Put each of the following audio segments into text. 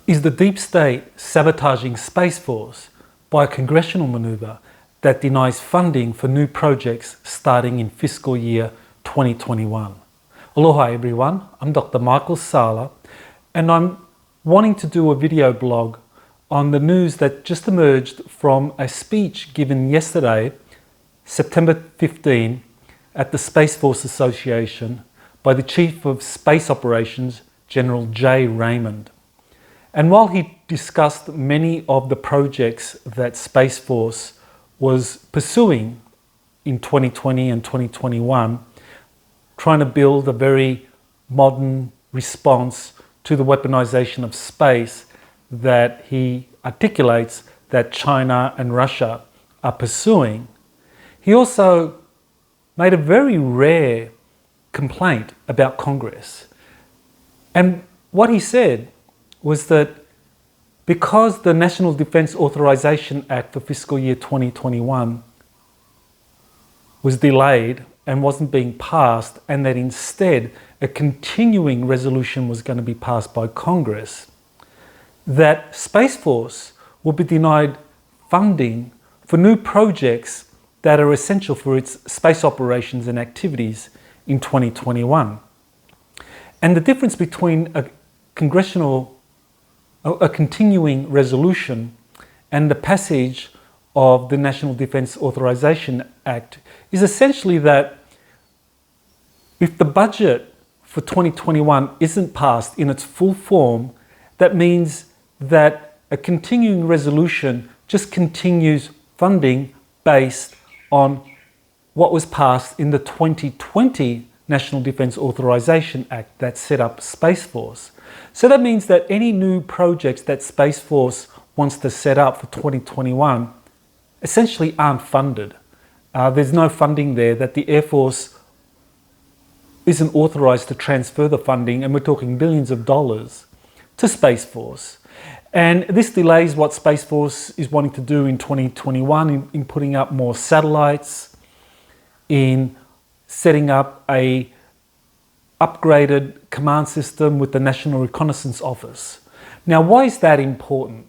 Is the deep state sabotaging Space Force by a congressional manoeuvre that denies funding for new projects starting in fiscal year 2021? Aloha everyone, I'm Dr. Michael Sala and I'm wanting to do a video blog on the news that just emerged from a speech given yesterday, September 15, at the Space Force Association by the Chief of Space Operations, General Ray Raymond. And while he discussed many of the projects that Space Force was pursuing in 2020 and 2021, trying to build a very modern response to the weaponization of space that he articulates that China and Russia are pursuing, he also made a very rare complaint about Congress. And what he said was that because the National Defense Authorization Act for fiscal year 2021 was delayed and wasn't being passed, and that instead a continuing resolution was going to be passed by Congress, that Space Force will be denied funding for new projects that are essential for its space operations and activities in 2021. And the difference between a continuing resolution and the passage of the National Defense Authorization Act is essentially that if the budget for 2021 isn't passed in its full form, that means that a continuing resolution just continues funding based on what was passed in the 2020 National Defense Authorization Act that set up Space Force. So that means that any new projects that Space Force wants to set up for 2021 essentially aren't funded. There's no funding there, that the Air Force isn't authorized to transfer the funding, and we're talking billions of dollars, to Space Force. And this delays what Space Force is wanting to do in 2021 in putting up more satellites, in setting up a upgraded command system with the National Reconnaissance Office. Now, why is that important?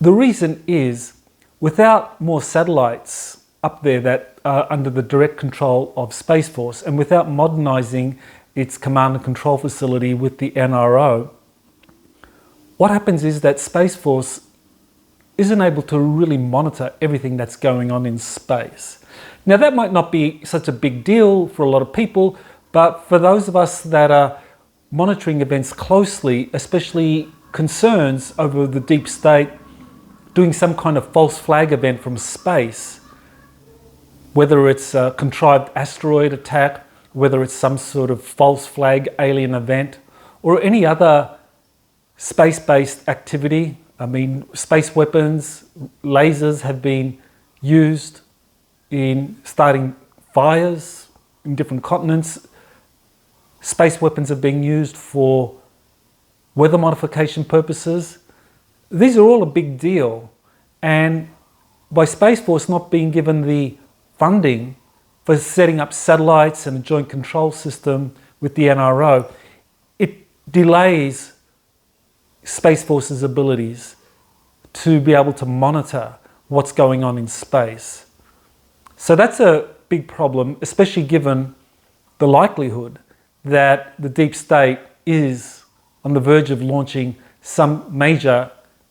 The reason is, without more satellites up there that are under the direct control of Space Force, and without modernizing its command and control facility with the NRO, what happens is that Space Force isn't able to really monitor everything that's going on in space. Now, that might not be such a big deal for a lot of people, but for those of us that are monitoring events closely, especially concerns over the deep state doing some kind of false flag event from space, whether it's a contrived asteroid attack, whether it's some sort of false flag alien event, or any other space-based activity. I mean, space weapons, lasers have been used in starting fires in different continents. Space weapons are being used for weather modification purposes. These are all a big deal. And by Space Force not being given the funding for setting up satellites and a joint control system with the NRO, it delays Space Force's abilities to be able to monitor what's going on in space. So that's a big problem, especially given the likelihood that the deep state is on the verge of launching some major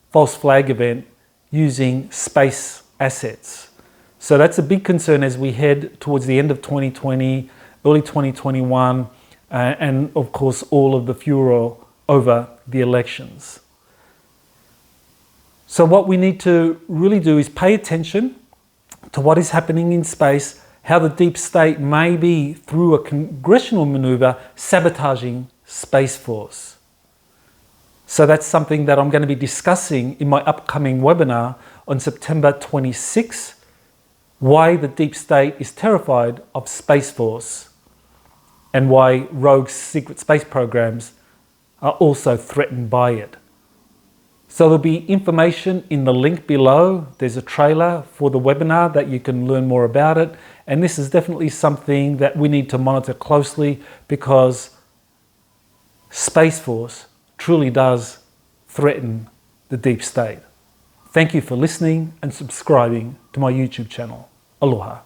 false flag event using space assets. So that's a big concern as we head towards the end of 2020, early 2021, and of course all of the furor over the elections. So what we need to really do is pay attention to what is happening in space, how the deep state may be, through a congressional maneuver, sabotaging Space Force. So that's something that I'm going to be discussing in my upcoming webinar on September 26, why the deep state is terrified of Space Force and why rogue secret space programs are also threatened by it. So there'll be information in the link below. There's a trailer for the webinar that you can learn more about it. And this is definitely something that we need to monitor closely, because Space Force truly does threaten the deep state. Thank you for listening and subscribing to my YouTube channel. Aloha.